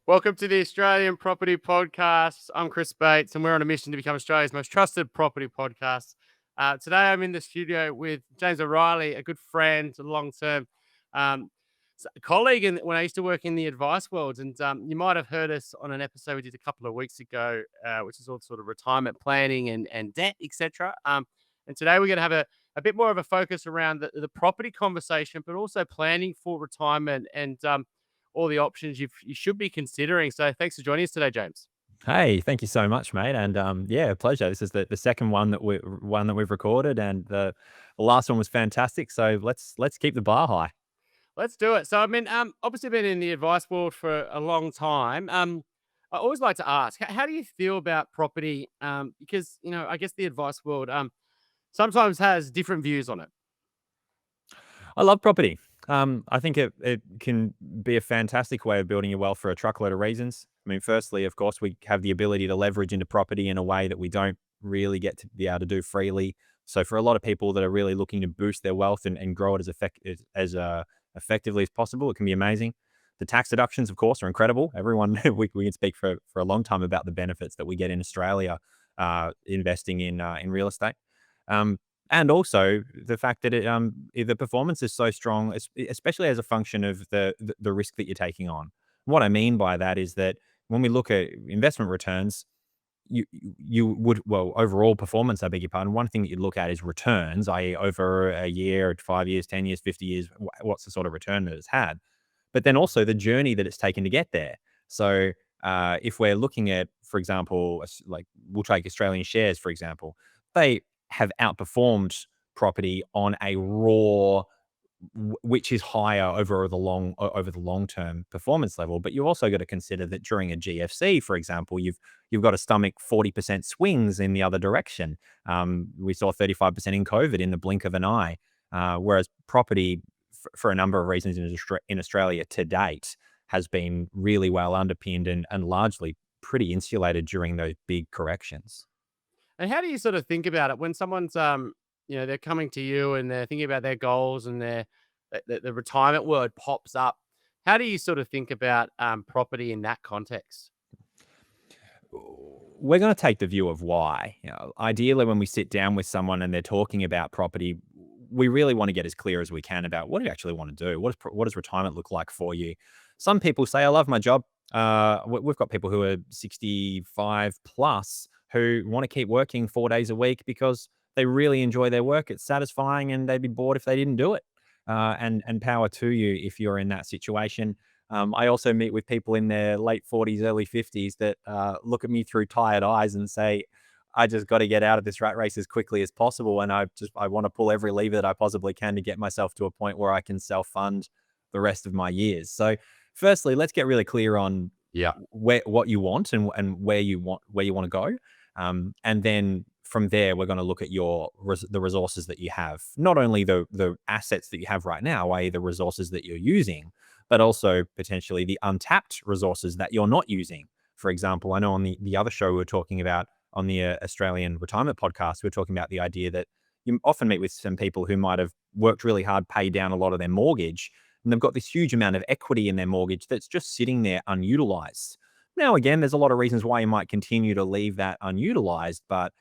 Welcome to the Australian Property Podcast. I'm Chris Bates, and we're on a mission to become Australia's most trusted property podcast. Today, I'm in the studio with James O'Reilly, a good friend, a long-term um, colleague, and when I used to work in the advice world. And you might have heard us on an episode we did a couple of weeks ago, which is all sort of retirement planning and debt, etc. And today, we're going to have a bit more of a focus around the property conversation, but also planning for retirement and all the options you should be considering. So thanks for joining us today, James. Hey, thank you so much, mate. And yeah, pleasure. This is the second one that we've recorded, and the last one was fantastic. So let's keep the bar high. Let's do it. So I mean, obviously been in the advice world for a long time. I always like to ask, how do you feel about property? Because I guess the advice world sometimes has different views on it. I love property. I think it can be a fantastic way of building your wealth for a truckload of reasons. I mean, firstly, of course, we have the ability to leverage into property in a way that we don't really get to be able to do freely. So for a lot of people that are really looking to boost their wealth and grow it as effectively as possible, it can be amazing. The tax deductions, of course, are incredible. Everyone we can speak for a long time about the benefits that we get in Australia investing in real estate. Um, and also the fact that the performance is so strong, especially as a function of the risk that you're taking on. What I mean by that is that when we look at investment returns, you would well overall performance. I beg your pardon. One thing that you look at is returns, i.e., over a year, 5 years, 10 years, 50 years. What's the sort of return that it's had? But then also the journey that it's taken to get there. So if we're looking at, for example, like we'll take Australian shares, for example, they have outperformed property on a raw, which is higher over the long term performance level. But you also got to consider that during a GFC, for example, you've got to stomach 40% swings in the other direction. We saw 35% in COVID in the blink of an eye, whereas property, for a number of reasons in Australia to date, has been really well underpinned and largely pretty insulated during those big corrections. And how do you sort of think about it when someone's they're coming to you and they're thinking about their goals and the retirement word pops up? How do you sort of think about property in that context? We're going to take the view of why. Ideally, when we sit down with someone and they're talking about property, we really want to get as clear as we can about what do you actually want to do. What does retirement look like for you? Some people say, "I love my job." We've got people who are 65 plus who want to keep working 4 days a week because they really enjoy their work. It's satisfying, and they'd be bored if they didn't do it. And power to you if you're in that situation. I also meet with people in their late 40s, early 50s that look at me through tired eyes and say, I just got to get out of this rat race as quickly as possible. And I want to pull every lever that I possibly can to get myself to a point where I can self fund the rest of my years. So, firstly, let's get really clear on Yeah. what you want and where you want to go. And then from there, we're going to look at the resources that you have, not only the assets that you have right now, i.e., the resources that you're using, but also potentially the untapped resources that you're not using. For example, I know on the other show we were talking about on the Australian retirement podcast, we are talking about the idea that you often meet with some people who might have worked really hard, paid down a lot of their mortgage, and they've got this huge amount of equity in their mortgage that's just sitting there unutilized. Now, again, there's a lot of reasons why you might continue to leave that unutilized, but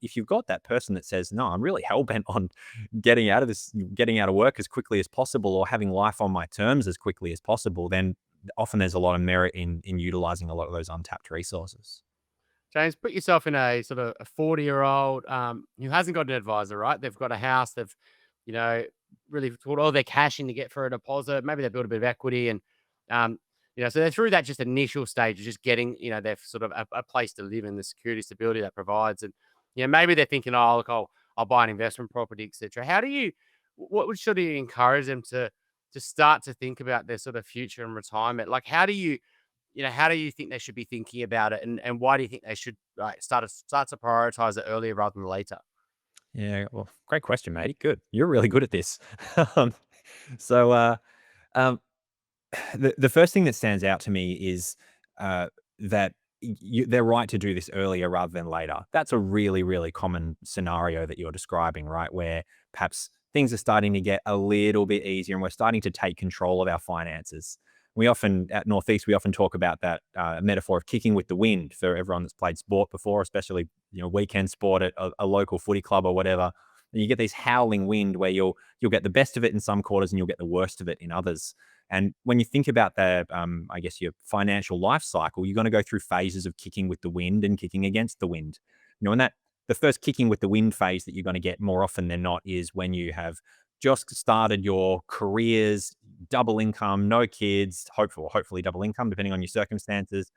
if you've got that person that says, "No, I'm really hell bent on getting out of work as quickly as possible, or having life on my terms as quickly as possible," then often there's a lot of merit in utilizing a lot of those untapped resources. James, put yourself in a sort of a 40-year-old who hasn't got an advisor, right? They've got a house, they've, you know, really put all their cash in to get for a deposit. Maybe they built a bit of equity and, um, so they're through that just initial stage of just getting, they're sort of a place to live and the security, stability that provides. And, maybe they're thinking, oh, look, I'll buy an investment property, etc. What would sort of encourage them to start to think about their sort of future and retirement? Like, how do you think they should be thinking about it, and why do you think they should start to prioritize it earlier rather than later? Yeah, well, great question, matey. Good. You're really good at this. Um, so, um, the first thing that stands out to me is that they're right to do this earlier rather than later. That's a really, really common scenario that you're describing, right? Where perhaps things are starting to get a little bit easier and we're starting to take control of our finances. We often at Northeast we often talk about that metaphor of kicking with the wind for everyone that's played sport before, especially weekend sport at a local footy club or whatever. And you get this howling wind where you'll get the best of it in some quarters and you'll get the worst of it in others. And when you think about the, I guess your financial life cycle, you're going to go through phases of kicking with the wind and kicking against the wind. And that the first kicking with the wind phase that you're going to get more often than not is when you have just started your careers, double income, no kids, hopefully double income, depending on your circumstances.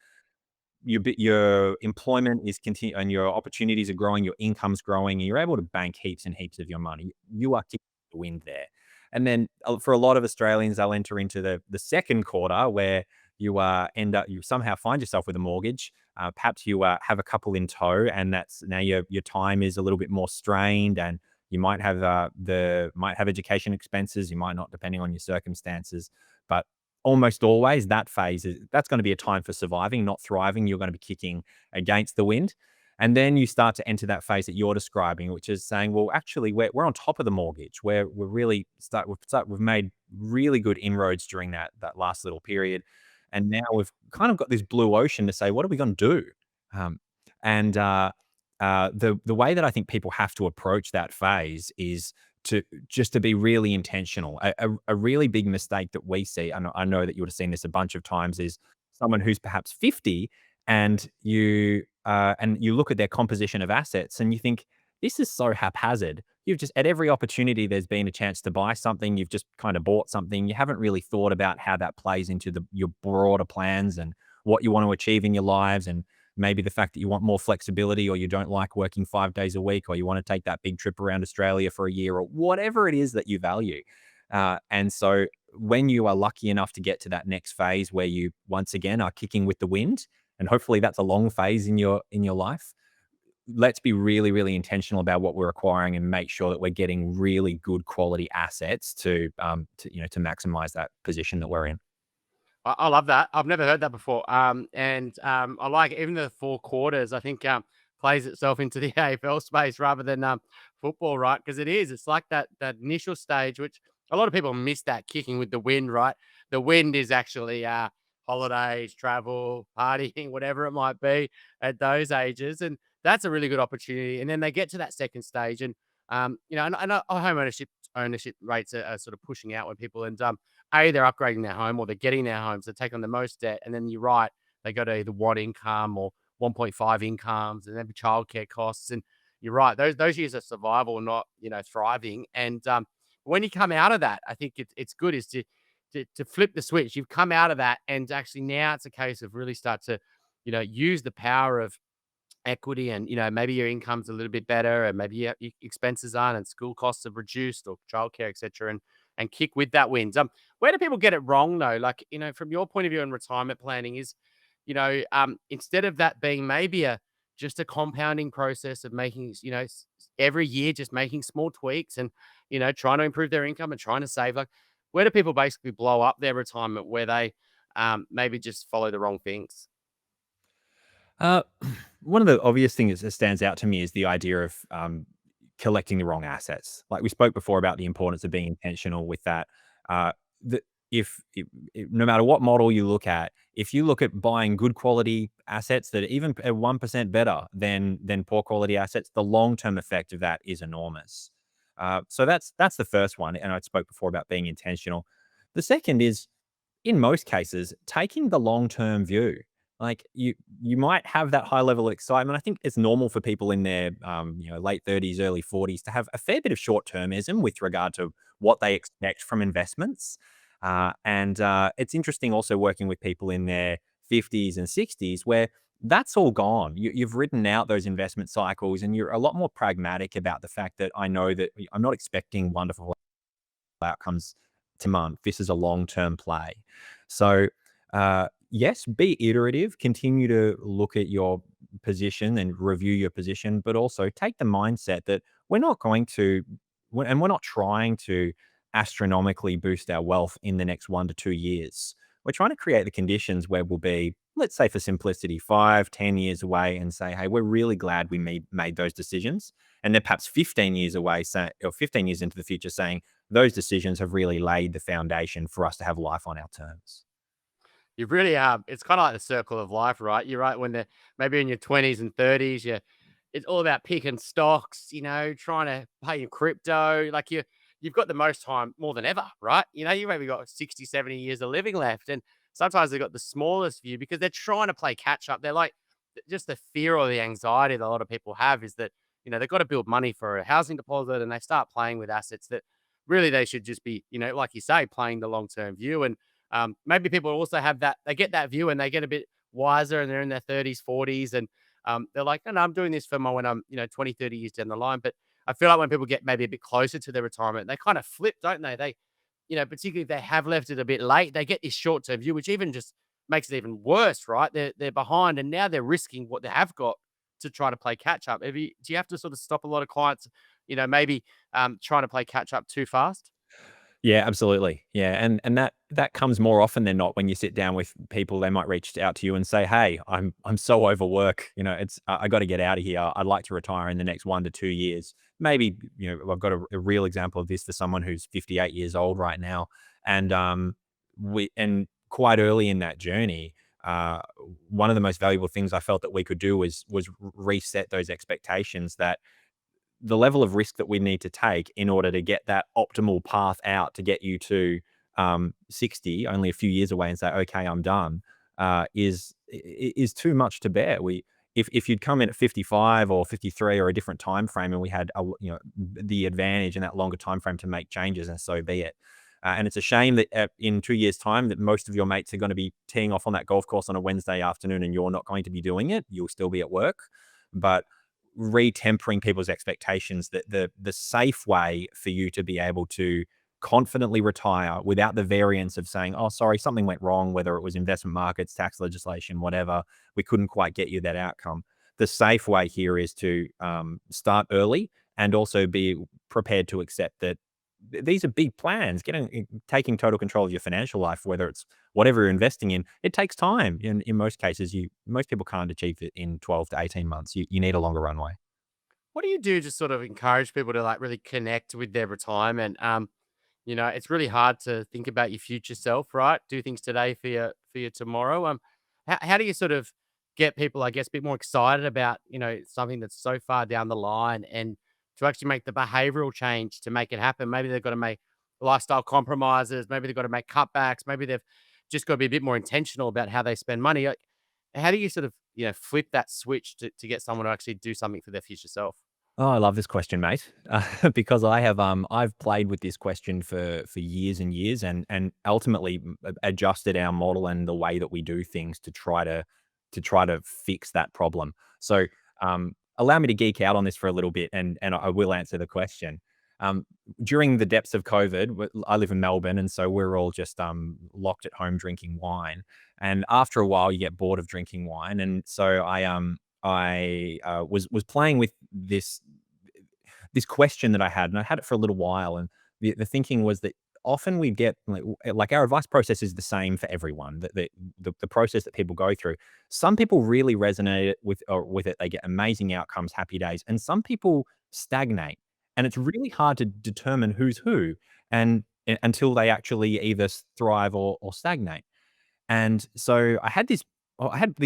Your employment is continue and your opportunities are growing, your income's growing, and you're able to bank heaps and heaps of your money. You are kicking the wind there. And then for a lot of Australians, they'll enter into the second quarter where you somehow find yourself with a mortgage. Perhaps you have a couple in tow, and that's now your time is a little bit more strained, and you might have might have education expenses, you might not, depending on your circumstances. But almost always that's going to be a time for surviving, not thriving. You're going to be kicking against the wind. And then you start to enter that phase that you're describing, which is saying, well, actually, we're on top of the mortgage. We've made really good inroads during that last little period, and now we've kind of got this blue ocean to say, what are we going to do? Um, and the way that I think people have to approach that phase is to be really intentional. A really big mistake that we see, I know that you would have seen this a bunch of times, is someone who's perhaps 50 and you look at their composition of assets and you think, this is so haphazard. You've just, at every opportunity there's been a chance to buy something, you've just kind of bought something. You haven't really thought about how that plays into your broader plans and what you want to achieve in your lives, and maybe the fact that you want more flexibility, or you don't like working 5 days a week, or you want to take that big trip around Australia for a year, or whatever it is that you value. And so when you are lucky enough to get to that next phase where you once again are kicking with the wind, and hopefully that's a long phase in your life, let's be really, really intentional about what we're acquiring and make sure that we're getting really good quality assets to maximize that position that we're in. I love that. I've never heard that before. I like even the 4 quarters. I think plays itself into the AFL space rather than football, right? Because it's like that initial stage, which a lot of people miss that kicking with the wind, right? The wind is actually holidays, travel, partying, whatever it might be at those ages, and that's a really good opportunity. And then they get to that second stage, and home ownership rates are sort of pushing out when people they're upgrading their home or they're getting their homes. They take on the most debt, and then you're right, they go to either one income or 1.5 incomes, and then childcare costs. And you're right, those years are survival, not thriving. And when you come out of that, I think it's good is to flip the switch. You've come out of that, and actually now it's a case of really start to use the power of equity, and maybe your income's a little bit better, and maybe your expenses aren't, and school costs have reduced, or childcare, etc., and kick with that wins. Where do people get it wrong though? Like, from your point of view in retirement planning, is instead of that being maybe just a compounding process of making every year just making small tweaks, and trying to improve their income and trying to save, like, where do people basically blow up their retirement, where they maybe just follow the wrong things? Uh, One of the obvious things that stands out to me is the idea of collecting the wrong assets. Like we spoke before about the importance of being intentional with that. Uh, the, if no matter what model you look at, if you look at buying good quality assets that are even at 1% better than poor quality assets, the long term effect of that is enormous. So that's the first one, and I spoke before about being intentional. The second is, in most cases, taking the long-term view. Like you might have that high level of excitement. I think it's normal for people in their late 30s, early 40s to have a fair bit of short-termism with regard to what they expect from investments. And it's interesting also working with people in their 50s and 60s where that's all gone. You've ridden out those investment cycles, and you're a lot more pragmatic about the fact that I know that I'm not expecting wonderful outcomes to month. This is a long-term play. So, yes, be iterative, continue to look at your position and review your position, but also take the mindset that we're not going to, and we're not trying to astronomically boost our wealth in the next 1 to 2 years. We're trying to create the conditions where we'll be, let's say for simplicity, 5, 10 years away, and say, hey, we're really glad we made those decisions. And then perhaps 15 years away, or 15 years into the future, saying, those decisions have really laid the foundation for us to have life on our terms. You really are. It's kind of like the circle of life, right? You're right when they're maybe in your 20s and 30s, it's all about picking stocks, trying to play in crypto. Like you've got the most time more than ever, right? You maybe got 60, 70 years of living left. And sometimes they've got the smallest view because they're trying to play catch up. They're like just the fear or the anxiety that a lot of people have is that, they've got to build money for a housing deposit and they start playing with assets that really they should just be, like you say, playing the long term view. And maybe people also have that, they get that view and they get a bit wiser and they're in their 30s, 40s, and they're like, no, I'm doing this for my when I'm, 20, 30 years down the line. But I feel like when people get maybe a bit closer to their retirement, they kind of flip, don't they? Particularly if they have left it a bit late, they get this short term view, which even just makes it even worse, right? They're behind and now they're risking what they have got to try to play catch up. Do you have to sort of stop a lot of clients, maybe trying to play catch up too fast? Yeah, absolutely. Yeah, and that comes more often than not when you sit down with people. They might reach out to you and say, "Hey, I'm so overwork. It's I got to get out of here. I'd like to retire in the next 1 to 2 years." Maybe I've got a real example of this for someone who's 58 years old right now, and we and quite early in that journey. Uh, One of the most valuable things I felt that we could do was reset those expectations that the level of risk that we need to take in order to get that optimal path out to get you to 60, only a few years away, and say, okay, I'm done, is too much to bear. If you'd come in at 55 or 53 or a different time frame, and we had the advantage in that longer time frame to make changes, and so be it. And it's a shame that in 2 years' time, that most of your mates are going to be teeing off on that golf course on a Wednesday afternoon, and you're not going to be doing it. You'll still be at work, but retempering people's expectations that the safe way for you to be able to confidently retire without the variance of saying, oh, sorry, something went wrong, whether it was investment markets, tax legislation, whatever, we couldn't quite get you that outcome. The safe way here is to start early and also be prepared to accept that these are big plans. Taking total control of your financial life, whether it's whatever you're investing in, it takes time. In most cases, most people can't achieve it in 12 to 18 months. You need a longer runway. What do you do to sort of encourage people to like really connect with their retirement? It's really hard to think about your future self, right? Do things today for your tomorrow. How do you sort of get people, I guess, a bit more excited about something that's so far down the line and to actually make the behavioral change to make it happen? Maybe they've got to make lifestyle compromises. Maybe they've got to make cutbacks. Maybe they've just got to be a bit more intentional about how they spend money. How do you sort of flip that switch to get someone to actually do something for their future self? Oh, I love this question, mate, because I've played with this question for years and years, and ultimately adjusted our model and the way that we do things to try to fix that problem. So, allow me to geek out on this for a little bit, and I will answer the question. Um, During the depths of COVID, I live in Melbourne, and so we're all just locked at home drinking wine. And after a while, you get bored of drinking wine, and so I was playing with this question that I had, and I had it for a little while. And the thinking was that often we get like our advice process is the same for everyone. The process that people go through. Some people really resonate with it. They get amazing outcomes, happy days, and some people stagnate. And it's really hard to determine who's who, and until they actually either thrive or stagnate. And so I had these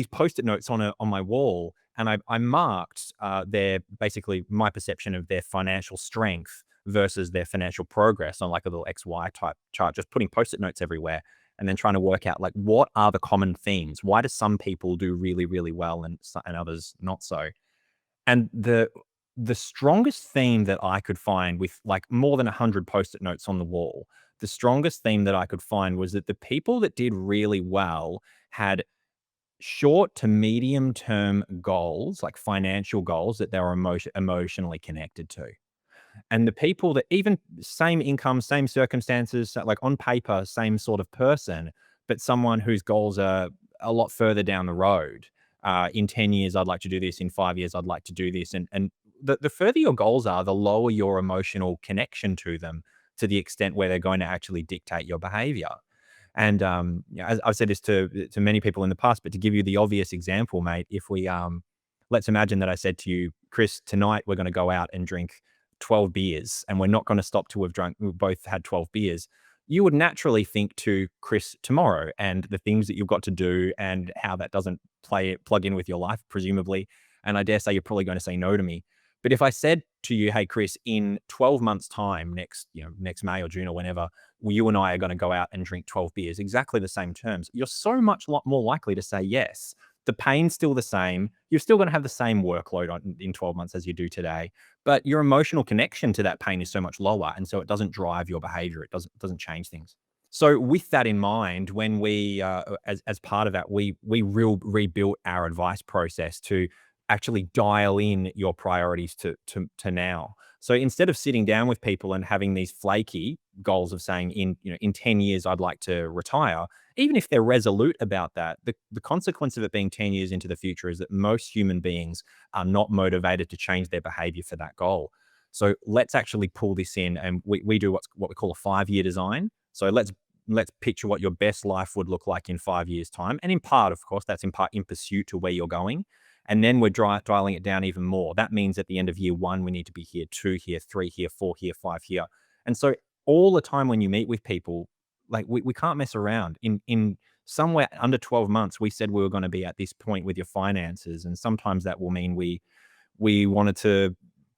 Post-it notes on my wall, and I marked their basically my perception of their financial strength versus their financial progress on like a little XY type chart, just putting Post-it notes everywhere, and then trying to work out like what are the common themes? Why do some people do really, really well and others not so? And the strongest theme that I could find with like more than 100 Post-it notes on the wall, the strongest theme that I could find was that the people that did really well had short to medium term goals, like financial goals that they were emotionally connected to. And the people that even same income, same circumstances, like on paper, same sort of person, but someone whose goals are a lot further down the road. In 10 years, I'd like to do this. In 5 years, I'd like to do this. And the further your goals are, the lower your emotional connection to them, to the extent where they're going to actually dictate your behavior. And as I've said this to many people in the past, but to give you the obvious example, mate, if we let's imagine that I said to you, Chris, tonight we're going to go out and drink 12 beers, and we're not going to stop till we've both had 12 beers. you would naturally think to Chris tomorrow and the things that you've got to do and how that doesn't plug in with your life, presumably. And I dare say you're probably going to say no to me. But if I said to you, hey, Chris, in 12 months' time, next May or June or whenever, you and I are going to go out and drink 12 beers, exactly the same terms, you're so much lot more likely to say yes. The pain's still the same. You're still going to have the same workload in 12 months as you do today, but your emotional connection to that pain is so much lower. And so it doesn't drive your behavior. It doesn't change things. So with that in mind, when we, as part of that, we rebuilt our advice process to actually dial in your priorities to now. So instead of sitting down with people and having these flaky goals of saying in 10 years I'd like to retire, even if they're resolute about that, the consequence of it being 10 years into the future is that most human beings are not motivated to change their behavior for that goal. So let's actually pull this in, and we do what we call a 5-year design. So let's picture what your best life would look like in 5 years' time. And in part, of course, that's in part in pursuit to where you're going. And then we're dialing it down even more. That means at the end of year one, we need to be here, 2 here, 3 here, 4 here, 5 here. And so all the time when you meet with people, like we can't mess around. In somewhere under 12 months, we said we were going to be at this point with your finances. And sometimes that will mean we wanted to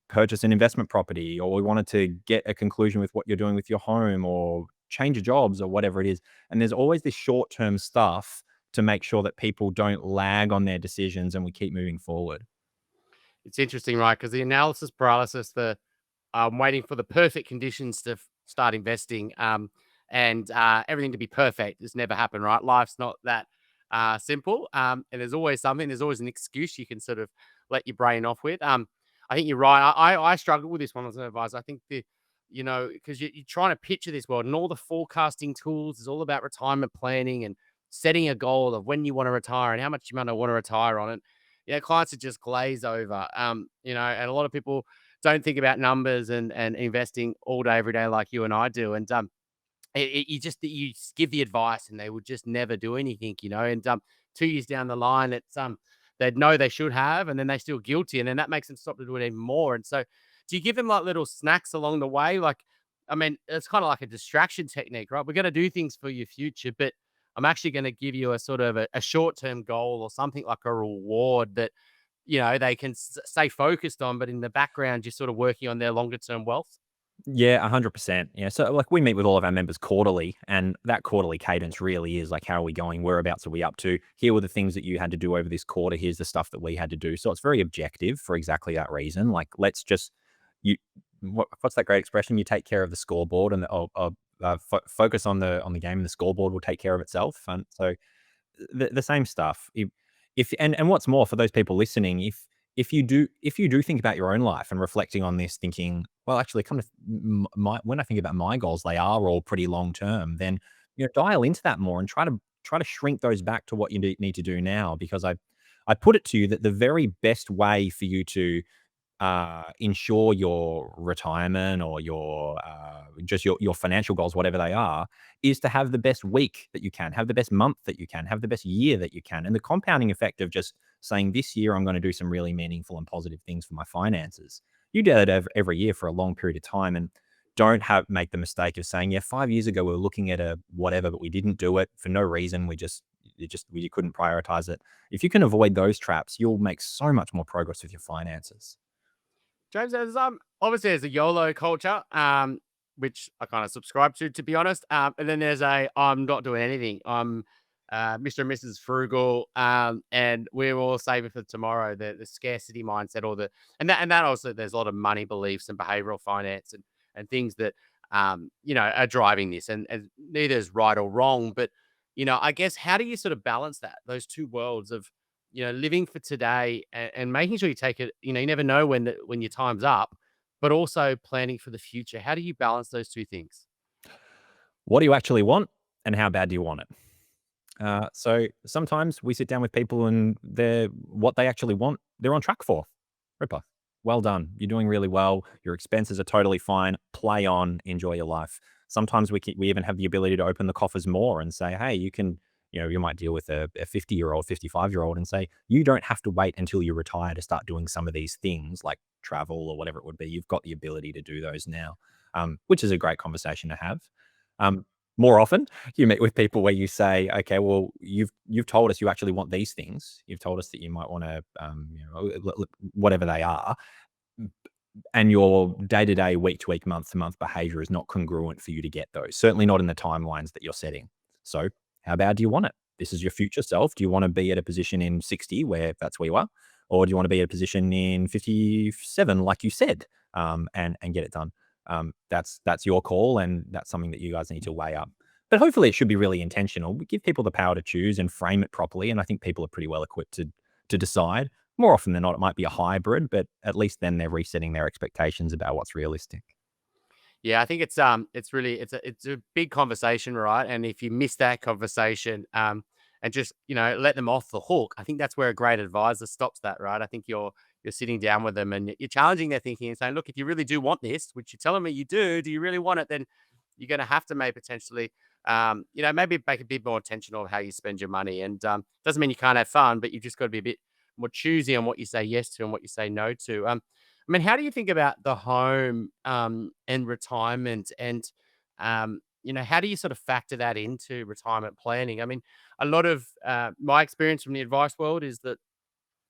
purchase an investment property, or we wanted to get a conclusion with what you're doing with your home, or change your jobs, or whatever it is. And there's always this short-term stuff to make sure that people don't lag on their decisions and we keep moving forward. It's interesting, right? Because the analysis paralysis, the waiting for the perfect conditions to start investing, and everything to be perfect has never happened, right? Life's not that simple, and there's always something. There's always an excuse you can sort of let your brain off with. I think you're right. I struggle with this one as an advisor. I think because you're trying to picture this world and all the forecasting tools is all about retirement planning and setting a goal of when you want to retire and how much you might want to retire on it. Clients are just glaze over, and a lot of people don't think about numbers and investing all day, every day like you and I do. And you just give the advice and they would just never do anything. And 2 years down the line, it's they'd know they should have, and then they still guilty, and then that makes them stop to do it even more. And so, do you give them like little snacks along the way? Like, I mean, it's kind of like a distraction technique, right? We're going to do things for your future, but I'm actually going to give you a sort of a short term goal or something like a reward that they can stay focused on, but in the background, you're sort of working on their longer term wealth. Yeah, 100%. Yeah. So like we meet with all of our members quarterly, and that quarterly cadence really is like, how are we going? Whereabouts are we up to? Here were the things that you had to do over this quarter. Here's the stuff that we had to do. So it's very objective for exactly that reason. Like, let's just, you, what's that great expression? You take care of the scoreboard, and focus on the game, and the scoreboard will take care of itself. And so the same stuff. If and what's more, for those people listening, if you do think about your own life and reflecting on this, thinking, well, actually, come to when I think about my goals, they are all pretty long term. Then dial into that more and try to shrink those back to what you need to do now. Because I put it to you that the very best way for you to ensure your retirement, or your just your financial goals, whatever they are, is to have the best week that you can, have the best month that you can, have the best year that you can. And the compounding effect of just saying, this year I'm going to do some really meaningful and positive things for my finances. You do that every year for a long period of time, and don't make the mistake of saying, yeah, 5 years ago we were looking at a whatever, but we didn't do it for no reason. We couldn't prioritize it. If you can avoid those traps, you'll make so much more progress with your finances. James, there's a YOLO culture, which I kind of subscribe to be honest. And then there's I'm not doing anything. I'm Mr. and Mrs. Frugal, and we're all saving for tomorrow. The scarcity mindset, and that also, there's a lot of money beliefs and behavioral finance and things that are driving this. And neither is right or wrong, but I guess, how do you sort of balance those two worlds of living for today and making sure you take it, you never know when your time's up, but also planning for the future. How do you balance those two things? What do you actually want, and how bad do you want it? So sometimes we sit down with people, and what they actually want, they're on track for. Ripper. Well done. You're doing really well. Your expenses are totally fine. Play on. Enjoy your life. Sometimes we even have the ability to open the coffers more and say, hey, you might deal with a 50-year-old, 55-year-old, and say, you don't have to wait until you retire to start doing some of these things like travel or whatever it would be. You've got the ability to do those now, which is a great conversation to have. More often, you meet with people where you say, "Okay, well, you've told us you actually want these things. You've told us that you might wanna, whatever they are, and your day-to-day, week-to-week, month-to-month behavior is not congruent for you to get those, certainly not in the timelines that you're setting. So, how bad do you want it? This is your future self. Do you wanna be at a position in 60 where that's where you are? Or do you wanna be at a position in 57, like you said, and get it done? That's your call, and that's something that you guys need to weigh up. But hopefully, it should be really intentional. We give people the power to choose and frame it properly, and I think people are pretty well equipped to decide. More often than not, it might be a hybrid, but at least then they're resetting their expectations about what's realistic. Yeah, I think it's really it's a big conversation, right? And if you miss that conversation, and just let them off the hook, I think that's where a great advisor stops that, right? I think you're sitting down with them and you're challenging their thinking and saying, look, if you really do want this, which you're telling me you do you really want it? Then you're going to have to maybe potentially, maybe make a bit more intentional of how you spend your money. And doesn't mean you can't have fun, but you've just got to be a bit more choosy on what you say yes to and what you say no to. I mean, how do you think about the home, and retirement and, how do you sort of factor that into retirement planning? I mean, a lot of, my experience from the advice world is that,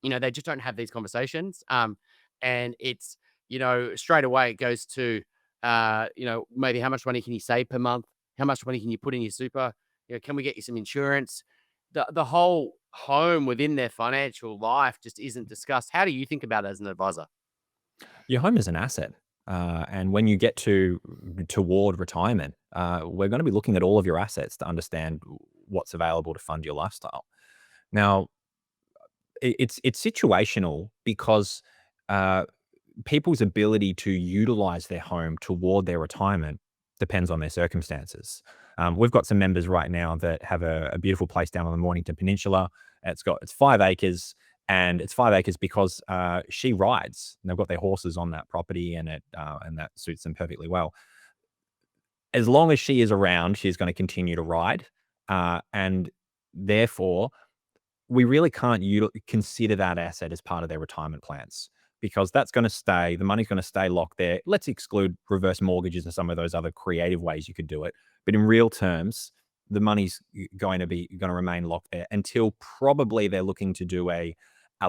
they just don't have these conversations. And it's, straight away it goes to, maybe how much money can you save per month? How much money can you put in your super? Can we get you some insurance? The whole home within their financial life just isn't discussed. How do you think about it as an advisor? Your home is an asset. And when you get toward retirement, we're going to be looking at all of your assets to understand what's available to fund your lifestyle. Now, it's situational because uh, people's ability to utilize their home toward their retirement depends on their circumstances. We've got some members right now that have a beautiful place down on the Mornington Peninsula. It's 5 acres, and it's 5 acres because she rides. And they've got their horses on that property, and that suits them perfectly well. As long as she is around, she's going to continue to ride, and therefore we really can't consider that asset as part of their retirement plans because the money's going to stay locked there. Let's exclude reverse mortgages and some of those other creative ways you could do it. But in real terms, the money's going to remain locked there until probably they're looking to do a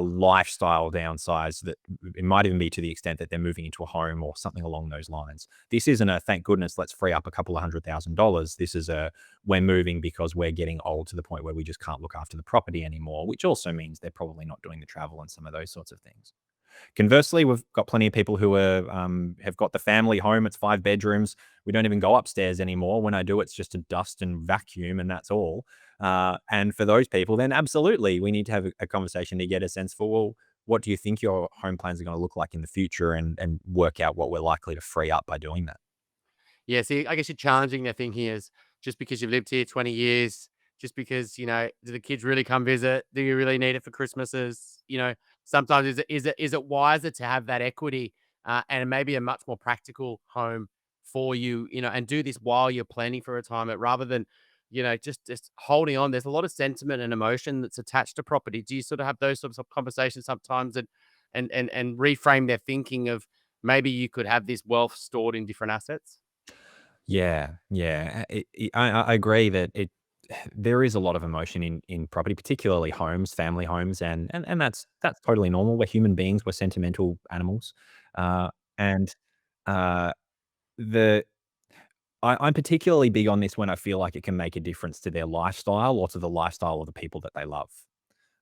lifestyle downsize that it might even be to the extent that they're moving into a home or something along those lines. This isn't a thank goodness, let's free up a couple of $100,000. This is a we're moving because we're getting old to the point where we just can't look after the property anymore, which also means they're probably not doing the travel and some of those sorts of things. Conversely, we've got plenty of people who have got the family home. It's 5 bedrooms. We don't even go upstairs anymore. When I do, it's just to dust and vacuum, and that's all. And for those people, then absolutely, we need to have a conversation to get a sense for, well, what do you think your home plans are going to look like in the future, and work out what we're likely to free up by doing that. Yeah, see, I guess you're challenging their thinking is just because you've lived here 20 years, just because, do the kids really come visit? Do you really need it for Christmases? Sometimes is it wiser to have that equity, and maybe a much more practical home for you, and do this while you're planning for retirement rather than, just holding on. There's a lot of sentiment and emotion that's attached to property. Do you sort of have those sorts of conversations sometimes and reframe their thinking of maybe you could have this wealth stored in different assets? Yeah, yeah. I agree that there is a lot of emotion in property, particularly homes, family homes, and that's totally normal. We're human beings. We're sentimental animals, and uh, the I'm particularly big on this when I feel like it can make a difference to their lifestyle or to the lifestyle of the people that they love.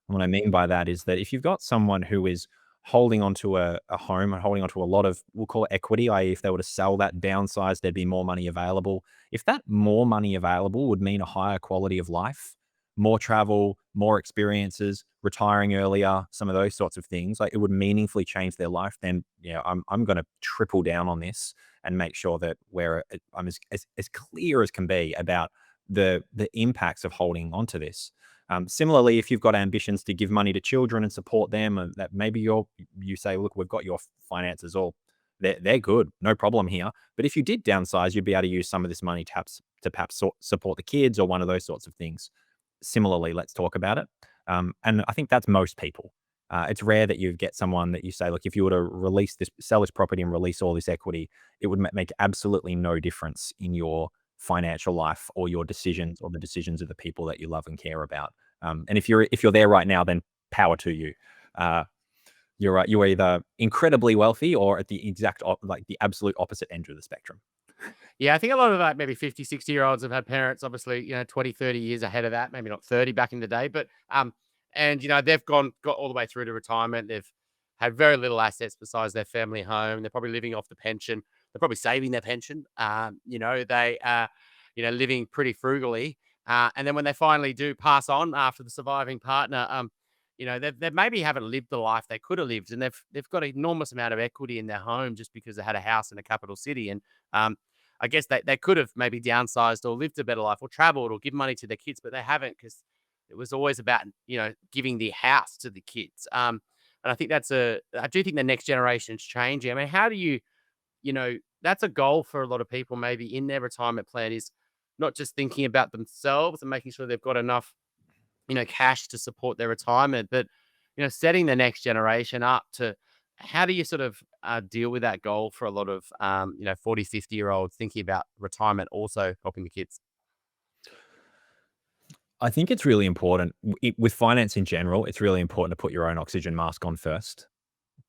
And what I mean by that is that if you've got someone who is holding onto a home and holding onto a lot of, we'll call it equity, i.e., if they were to sell that downsize, there'd be more money available. If that more money available would mean a higher quality of life, more travel, more experiences, retiring earlier, some of those sorts of things, like it would meaningfully change their life, then yeah, I'm going to triple down on this and make sure that I'm as clear as can be about the impacts of holding onto this. Similarly, if you've got ambitions to give money to children and support them, and that maybe you say, look, we've got your finances all, they're good, no problem here. But if you did downsize, you'd be able to use some of this money to perhaps support the kids or one of those sorts of things. Similarly, let's talk about it. And I think that's most people. It's rare that you get someone that you say, look, if you were to sell this property and release all this equity, it would make absolutely no difference in your financial life or your decisions or the decisions of the people that you love and care about. And if you're there right now, then power to you. Uh, you're either incredibly wealthy or at the like the absolute opposite end of the spectrum. Yeah, I think a lot of like maybe 50, 60-year-olds have had parents, obviously, 20, 30 years ahead of that, maybe not 30 back in the day, but and they've got all the way through to retirement. They've had very little assets besides their family home. They're probably living off the pension. They're probably saving their pension. They are, living pretty frugally. And then when they finally do pass on after the surviving partner, they maybe haven't lived the life they could have lived, and they've got an enormous amount of equity in their home just because they had a house in a capital city. And I guess they could have maybe downsized or lived a better life or traveled or give money to their kids, but they haven't because it was always about, giving the house to the kids. And I think I do think the next generation's changing. I mean, how do that's a goal for a lot of people maybe in their retirement plan is not just thinking about themselves and making sure they've got enough, cash to support their retirement, but, setting the next generation up to how do you sort of deal with that goal for a lot of, 40, 50-year-olds thinking about retirement, also helping the kids? I think it's really important with finance in general. It's really important to put your own oxygen mask on first.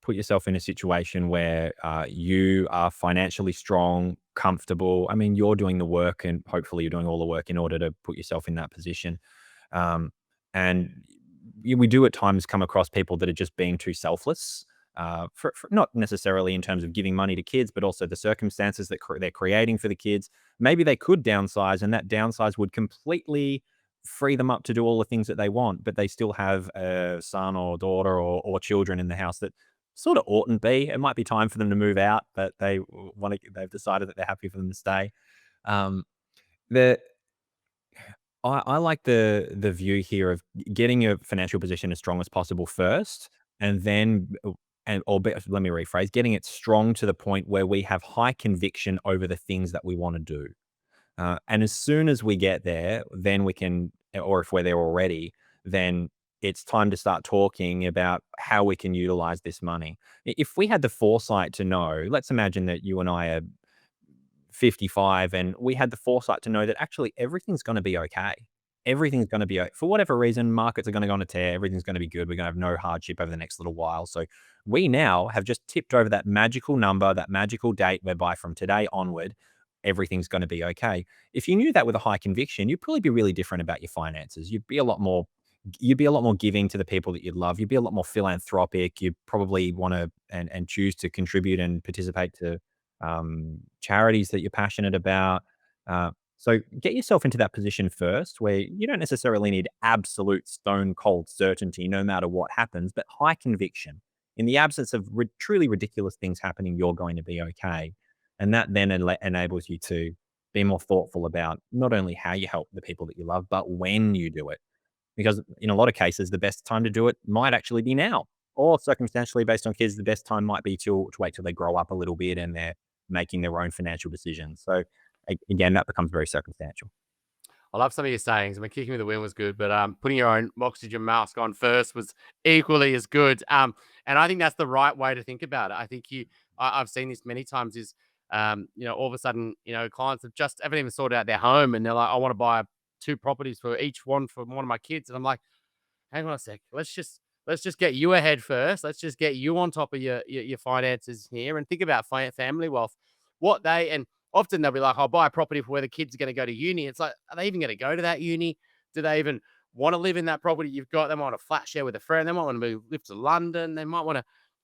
Put yourself in a situation where you are financially strong, comfortable. I mean, you're doing the work, and hopefully, you're doing all the work in order to put yourself in that position. Um, and we do at times come across people that are just being too selfless. For not necessarily in terms of giving money to kids, but also the circumstances that they're creating for the kids. Maybe they could downsize, and that downsize would completely free them up to do all the things that they want, but they still have a son or daughter or children in the house that sort of oughtn't be. It might be time for them to move out, but they've decided that they're happy for them to stay. Um, the I like the view here of getting your financial position as strong as possible first, and then let me rephrase, getting it strong to the point where we have high conviction over the things that we want to do. And as soon as we get there, then we can, or if we're there already, then it's time to start talking about how we can utilize this money. If we had the foresight to know, let's imagine that you and I are 55 and we had the foresight to know that actually everything's going to be okay. Everything's going to be, for whatever reason, markets are going to go on a tear. Everything's going to be good. We're going to have no hardship over the next little while. So we now have just tipped over that magical number, that magical date whereby from today onward, everything's going to be okay. If you knew that with a high conviction, you'd probably be really different about your finances. You'd be a lot more giving to the people that you love. You'd be a lot more philanthropic. You probably want to and choose to contribute and participate to charities that you're passionate about. So get yourself into that position first, where you don't necessarily need absolute stone cold certainty, no matter what happens, but high conviction. In the absence of truly ridiculous things happening, you're going to be okay, and that then enables you to be more thoughtful about not only how you help the people that you love, but when you do it. Because in a lot of cases, the best time to do it might actually be now. Or circumstantially, based on kids, the best time might be to wait till they grow up a little bit and they're making their own financial decisions. So again, that becomes very circumstantial. I love some of your sayings. I mean, kicking with the wind was good, but putting your own oxygen mask on first was equally as good. And I think that's the right way to think about it. I think I've seen this many times. Is all of a sudden, clients haven't even sorted out their home, and they're like, I want to buy two properties for each one for one of my kids, and I'm like, hang on a sec. Let's just get you ahead first. Let's just get you on top of your finances here and think about family wealth. And often they'll be like, I'll buy a property for where the kids are going to go to uni. It's like, are they even going to go to that uni? Do they even want to live in that property you've got? They might want to flat share with a friend. They might want to live to London. They might want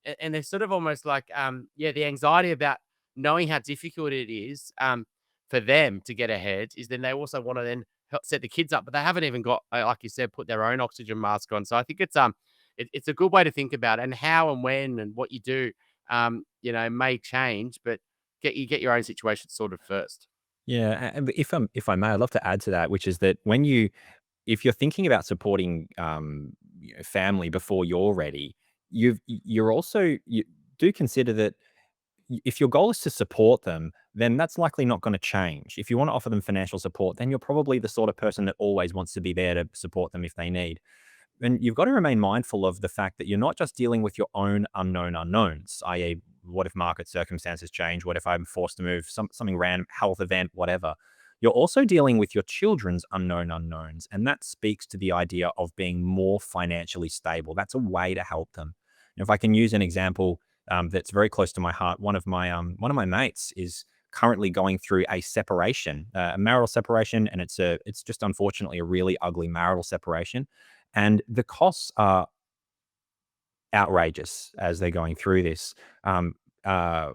to, and they're sort of almost like, the anxiety about knowing how difficult it is, for them to get ahead is then they also want to then help set the kids up, but they haven't even got, like you said, put their own oxygen mask on. So I think it's a good way to think about it, and how and when and what you do, may change, but get your own situation sorted first. Yeah, and if I may, I'd love to add to that, which is that if you're thinking about supporting family before you're ready, you do consider that if your goal is to support them, then that's likely not going to change. If you want to offer them financial support, then you're probably the sort of person that always wants to be there to support them if they need. And you've got to remain mindful of the fact that you're not just dealing with your own unknown unknowns, i.e., what if market circumstances change? What if I'm forced to move something random, health event, whatever? you're also dealing with your children's unknown unknowns. And that speaks to the idea of being more financially stable. That's a way to help them. And if I can use an example that's very close to my heart, one of my mates is currently going through a separation, a marital separation, and it's just unfortunately a really ugly marital separation, and the costs are outrageous as they're going through this. Um, uh,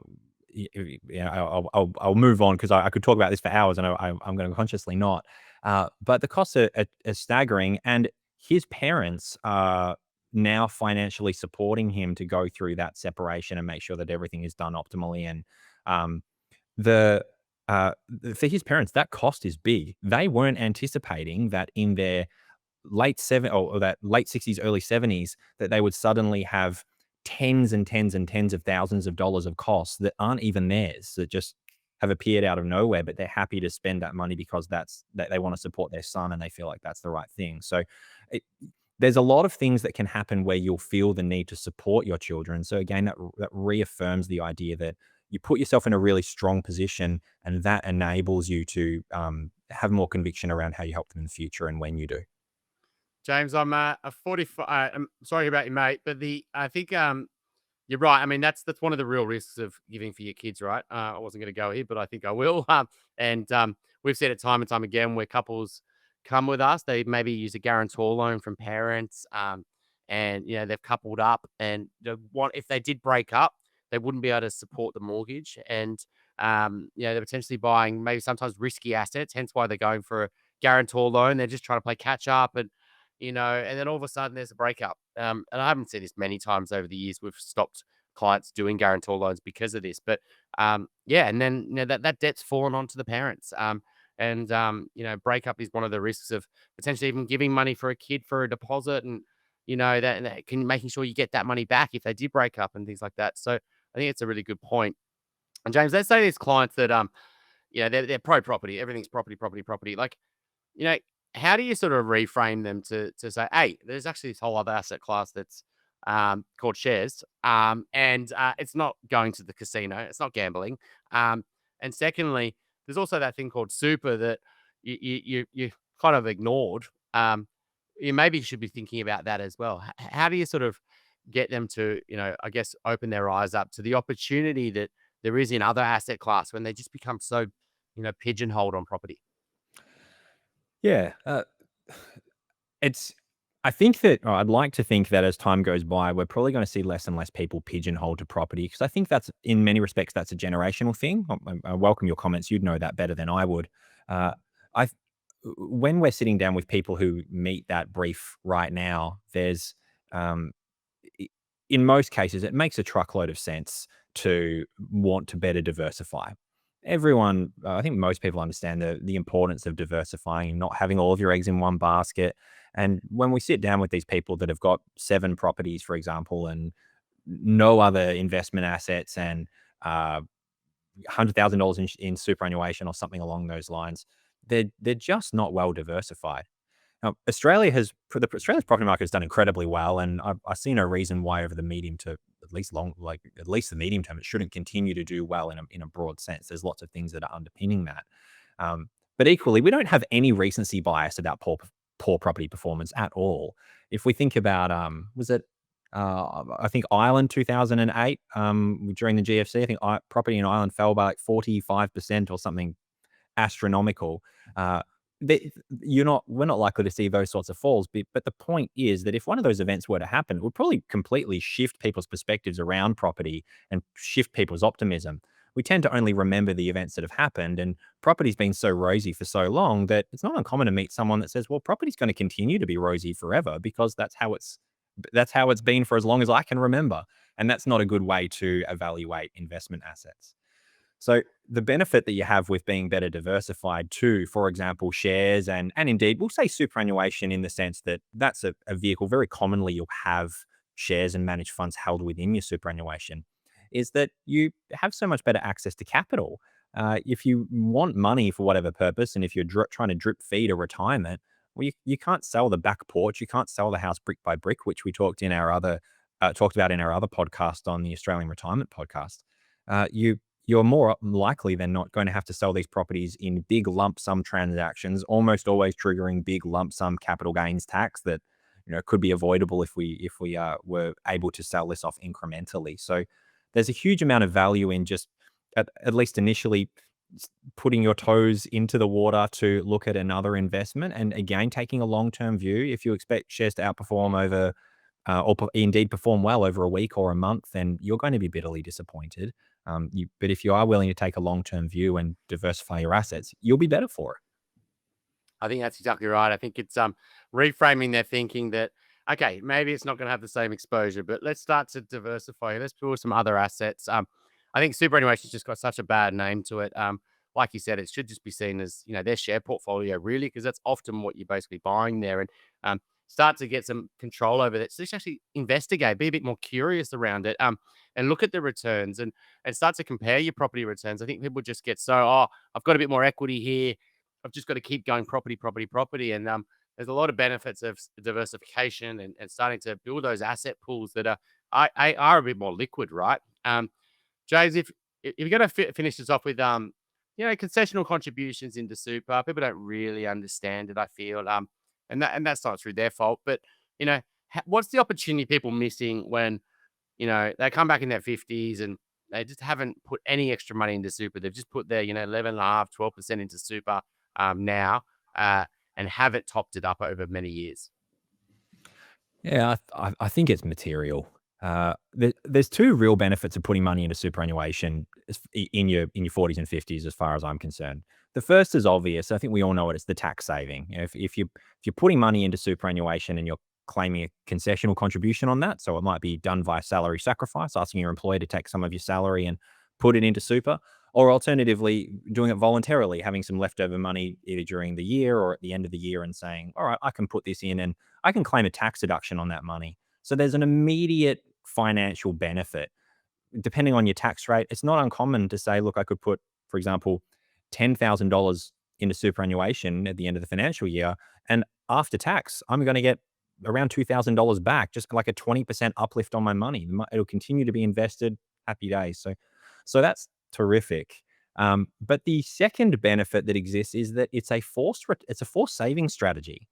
I'll move on because I could talk about this for hours, and I'm going to consciously not. But the costs are staggering, and his parents are now financially supporting him to go through that separation and make sure that everything is done optimally. And um, the for his parents, that cost is big. They weren't anticipating that in their or that late 60s, early 70s, that they would suddenly have tens and tens and tens of thousands of dollars of costs that aren't even theirs, that just have appeared out of nowhere, but they're happy to spend that money because that they want to support their son and they feel like that's the right thing. So it, there's a lot of things that can happen where you'll feel the need to support your children. So again, that reaffirms the idea that you put yourself in a really strong position, and that enables you to have more conviction around how you help them in the future and when you do. James, I'm a 45. I'm sorry about your mate, but I think you're right. I mean, that's one of the real risks of giving for your kids, right? I wasn't going to go here, but I think I will. And we've said it time and time again where couples come with us, they maybe use a guarantor loan from parents, and they've coupled up, and if they did break up, they wouldn't be able to support the mortgage, and they're potentially buying maybe sometimes risky assets. Hence why they're going for a guarantor loan. They're just trying to play catch up, and then all of a sudden there's a breakup. And I haven't seen this many times over the years. We've stopped clients doing guarantor loans because of this. But yeah, and then that debt's fallen onto the parents. And breakup is one of the risks of potentially even giving money for a kid for a deposit, and that can making sure you get that money back if they did break up and things like that. So I think it's a really good point. And James, let's say these clients that they're pro property, everything's property, property, property. Like, you know, how do you sort of reframe them to say, hey, there's actually this whole other asset class that's called shares, and it's not going to the casino, it's not gambling, and secondly, there's also that thing called super that you kind of ignored. You maybe should be thinking about that as well. How do you sort of get them to, I guess, open their eyes up to the opportunity that there is in other asset class when they just become so, pigeonholed on property? Yeah, it's I think that or I'd like to think that as time goes by, we're probably gonna see less and less people pigeonholed to property because I think that's in many respects, that's a generational thing. I welcome your comments. You'd know that better than I would. Uh, I when we're sitting down with people who meet that brief right now, there's, um, i in most cases, it makes a truckload of sense to want to better diversify. Everyone, I think most people understand the importance of diversifying and not having all of your eggs in one basket. And when we sit down with these people that have got 7 properties, for example, and no other investment assets and $100,000 in superannuation or something along those lines, they're just not well diversified. Now, Australia's property market has done incredibly well, and I see no reason why over the medium to at least the medium term, it shouldn't continue to do well in a broad sense. There's lots of things that are underpinning that. But equally, we don't have any recency bias about poor property performance at all. If we think about, was it, I think Ireland 2008, during the GFC, I think property in Ireland fell by like 45% or something astronomical. Uh, we're not likely to see those sorts of falls. But the point is that if one of those events were to happen, it would probably completely shift people's perspectives around property and shift people's optimism. We tend to only remember the events that have happened, and property's been so rosy for so long that it's not uncommon to meet someone that says, "Well, property's going to continue to be rosy forever because that's how it's been for as long as I can remember." And that's not a good way to evaluate investment assets. So the benefit that you have with being better diversified to, for example, shares and indeed we'll say superannuation in the sense that that's a vehicle very commonly you'll have shares and managed funds held within your superannuation, is that you have so much better access to capital. If you want money for whatever purpose, and if you're trying to drip feed a retirement, well, you can't sell the back porch, you can't sell the house brick by brick, which we talked about in our other podcast on the Australian Retirement Podcast. You you're more likely than not going to have to sell these properties in big lump sum transactions, almost always triggering big lump sum capital gains tax that could be avoidable if we were able to sell this off incrementally. So there's a huge amount of value in just at least initially putting your toes into the water to look at another investment, and again taking a long-term view. If you expect shares to outperform over indeed perform well over a week or a month, then you're going to be bitterly disappointed. But if you are willing to take a long-term view and diversify your assets, you'll be better for it. I think that's exactly right. I think it's reframing their thinking that, okay, maybe it's not going to have the same exposure, but let's start to diversify. Let's build some other assets. I think superannuation's just got such a bad name to it. Like you said, it should just be seen as their share portfolio, really, because that's often what you're basically buying there. And start to get some control over that. So just actually investigate, be a bit more curious around it, and look at the returns and start to compare your property returns. I think people just get so, oh, I've got a bit more equity here, I've just got to keep going property, property, property. And there's a lot of benefits of diversification and starting to build those asset pools that are a bit more liquid, right? James, if you're going to finish this off with concessional contributions into super, people don't really understand it, I feel. And that's not through their fault, but what's the opportunity people missing when they come back in their 50s and they just haven't put any extra money into super? They've just put their 11.5, 12% into super now, and haven't topped it up over many years. Yeah, I think it's material. There's two real benefits of putting money into superannuation in your 40s and 50s, as far as I'm concerned. The first is obvious. I think we all know it. It's the tax saving. If you're putting money into superannuation and you're claiming a concessional contribution on that, so it might be done via salary sacrifice, asking your employer to take some of your salary and put it into super, or alternatively doing it voluntarily, having some leftover money either during the year or at the end of the year and saying, all right, I can put this in and I can claim a tax deduction on that money. So there's an immediate financial benefit. Depending on your tax rate, it's not uncommon to say, look, I could put, for example, $10,000 into superannuation at the end of the financial year, and after tax, I'm going to get around $2,000 back, just like a 20% uplift on my money. It'll continue to be invested. Happy days. So that's terrific. But the second benefit that exists is that it's a forced saving strategy.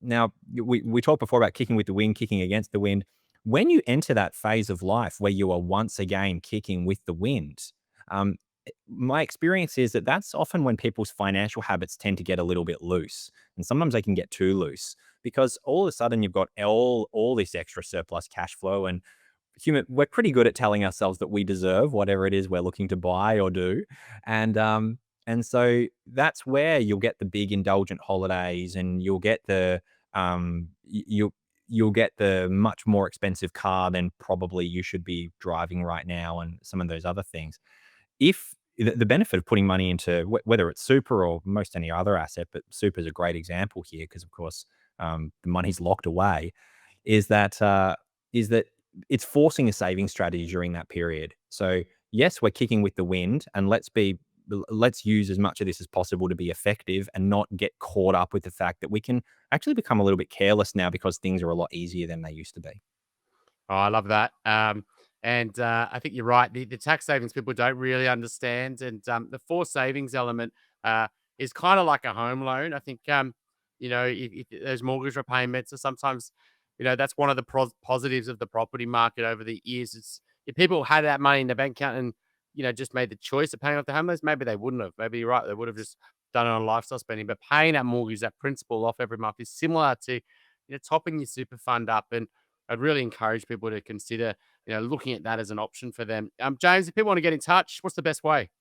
Now, we talked before about kicking with the wind, kicking against the wind. When you enter that phase of life where you are once again kicking with the wind, my experience is that that's often when people's financial habits tend to get a little bit loose. And sometimes they can get too loose because all of a sudden you've got all this extra surplus cash flow, and we're pretty good at telling ourselves that we deserve whatever it is we're looking to buy or do. And so that's where you'll get the big indulgent holidays, and you'll get the you'll get the much more expensive car than probably you should be driving right now, and some of those other things. If the benefit of putting money into whether it's super or most any other asset, but super is a great example here because, of course, the money's locked away, is that it's forcing a saving strategy during that period. So yes, we're kicking with the wind, and let's use as much of this as possible to be effective and not get caught up with the fact that we can actually become a little bit careless now because things are a lot easier than they used to be. Oh, I love that. And I think you're right. The tax savings people don't really understand. And the forced savings element is kind of like a home loan. I think, if there's mortgage repayments, or sometimes, that's one of the positives of the property market over the years. It's if people had that money in the bank account and, just made the choice of paying off the home loans, maybe they wouldn't have. Maybe you're right. They would have just done it on lifestyle spending. But paying that mortgage, that principal off every month is similar to, topping your super fund up. And I'd really encourage people to consider, looking at that as an option for them. James, if people want to get in touch, what's the best way?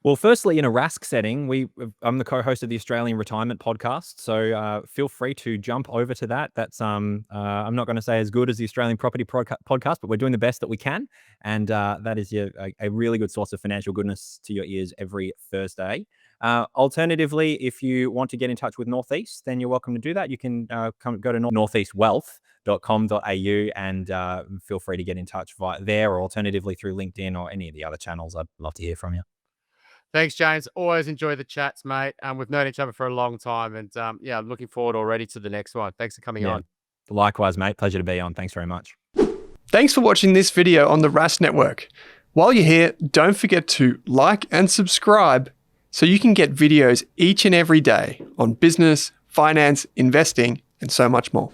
Well, firstly, in a Rask setting, I'm the co-host of the Australian Retirement Podcast, so feel free to jump over to that. That's I'm not going to say as good as the Australian Property Podcast, but we're doing the best that we can, and that is a really good source of financial goodness to your ears every Thursday. Alternatively, if you want to get in touch with Northeast, then you're welcome to do that. You can go to northeastwealth.com.au and feel free to get in touch via there, or alternatively through LinkedIn or any of the other channels. I'd love to hear from you. Thanks, James. Always enjoy the chats, mate. We've known each other for a long time, and I'm looking forward already to the next one. Thanks for coming on. Likewise, mate. Pleasure to be on. Thanks very much. Thanks for watching this video on the Rask Network. While you're here, don't forget to like and subscribe so you can get videos each and every day on business, finance, investing, and so much more.